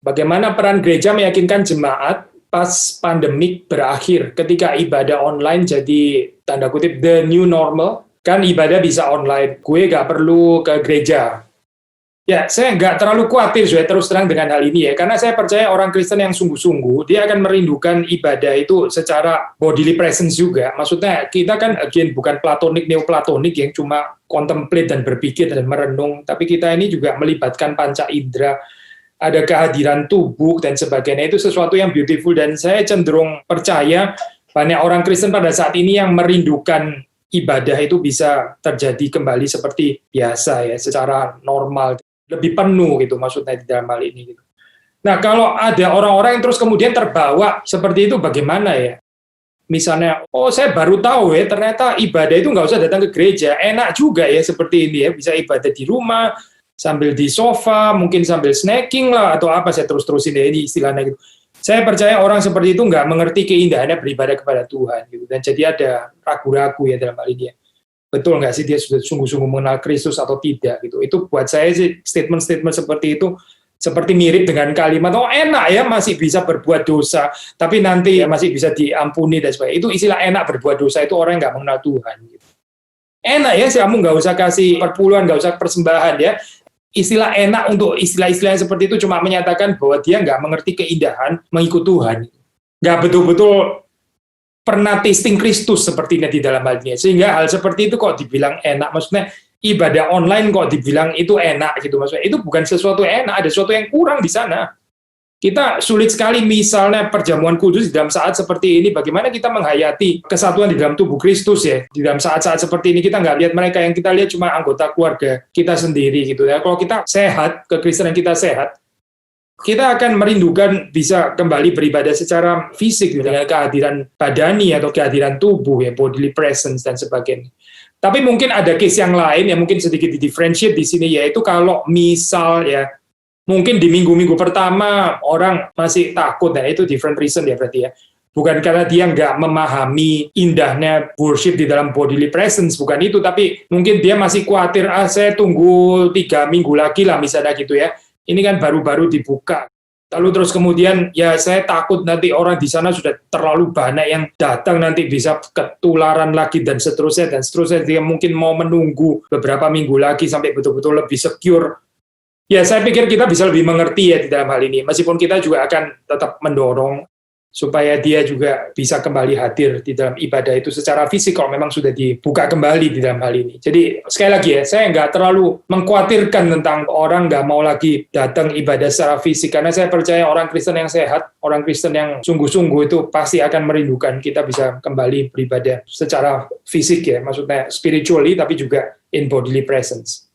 Bagaimana peran gereja meyakinkan jemaat pas pandemik berakhir, ketika ibadah online jadi tanda kutip the new normal, kan ibadah bisa online, gue nggak perlu ke gereja. Ya, saya nggak terlalu khawatir saya terus terang dengan hal ini ya, karena saya percaya orang Kristen yang sungguh-sungguh, dia akan merindukan ibadah itu secara bodily presence juga. Maksudnya kita kan again bukan platonik, neoplatonik yang cuma contemplate dan berpikir dan merenung, tapi kita ini juga melibatkan panca indera, ada kehadiran tubuh dan sebagainya, itu sesuatu yang beautiful, dan saya cenderung percaya banyak orang Kristen pada saat ini yang merindukan ibadah itu bisa terjadi kembali seperti biasa ya, secara normal, lebih penuh gitu maksudnya di dalam hal ini gitu. Nah, kalau ada orang-orang yang terus kemudian terbawa seperti itu bagaimana ya? Misalnya, oh saya baru tahu ya ternyata ibadah itu nggak usah datang ke gereja, enak juga ya seperti ini ya, bisa ibadah di rumah, sambil di sofa, mungkin sambil snacking lah, atau apa, saya terus-terusin ya ini istilahnya gitu. Saya percaya orang seperti itu nggak mengerti keindahannya beribadah kepada Tuhan gitu, dan jadi ada ragu-ragu ya dalam hal ini ya. Betul nggak sih dia sudah sungguh-sungguh mengenal Kristus atau tidak gitu. Itu buat saya sih statement-statement seperti itu seperti mirip dengan kalimat, oh enak ya masih bisa berbuat dosa, tapi nanti ya masih bisa diampuni dan sebagainya. Itu istilah enak berbuat dosa, itu orang yang nggak mengenal Tuhan. Gitu. Enak ya, kamu nggak usah kasih perpuluhan, nggak usah persembahan ya. Istilah enak untuk istilah-istilah seperti itu cuma menyatakan bahwa dia nggak mengerti keindahan mengikut Tuhan. Nggak betul-betul pernah tasting Kristus sepertinya di dalam hal ini. Sehingga hal seperti itu kok dibilang enak. Maksudnya ibadah online kok dibilang itu enak gitu. Maksudnya itu bukan sesuatu yang enak, ada sesuatu yang kurang di sana. Kita sulit sekali misalnya perjamuan kudus di dalam saat seperti ini, bagaimana kita menghayati kesatuan di dalam tubuh Kristus ya. Di dalam saat-saat seperti ini kita nggak lihat mereka, yang kita lihat cuma anggota keluarga kita sendiri gitu ya. Kalau kita sehat, kekristenan kita sehat, kita akan merindukan bisa kembali beribadah secara fisik dengan kehadiran badani atau kehadiran tubuh ya, bodily presence dan sebagainya. Tapi mungkin ada case yang lain yang mungkin sedikit di-differentiate di sini, yaitu kalau misal ya mungkin di minggu-minggu pertama orang masih takut, nah itu different reason ya berarti ya. Bukan karena dia nggak memahami indahnya worship di dalam bodily presence, bukan itu, tapi mungkin dia masih khawatir, saya tunggu 3 minggu lagi lah misalnya gitu ya. Ini kan baru-baru dibuka. Lalu terus kemudian, ya saya takut nanti orang di sana sudah terlalu banyak yang datang, nanti bisa ketularan lagi dan seterusnya. Dan seterusnya, dia mungkin mau menunggu beberapa minggu lagi sampai betul-betul lebih secure. Ya saya pikir kita bisa lebih mengerti ya di dalam hal ini. Meskipun kita juga akan tetap mendorong supaya dia juga bisa kembali hadir di dalam ibadah itu secara fisik kalau memang sudah dibuka kembali di dalam hal ini. Jadi sekali lagi ya, saya nggak terlalu mengkhawatirkan tentang orang nggak mau lagi datang ibadah secara fisik, karena saya percaya orang Kristen yang sehat, orang Kristen yang sungguh-sungguh itu pasti akan merindukan kita bisa kembali beribadah secara fisik ya, maksudnya spiritually tapi juga in bodily presence.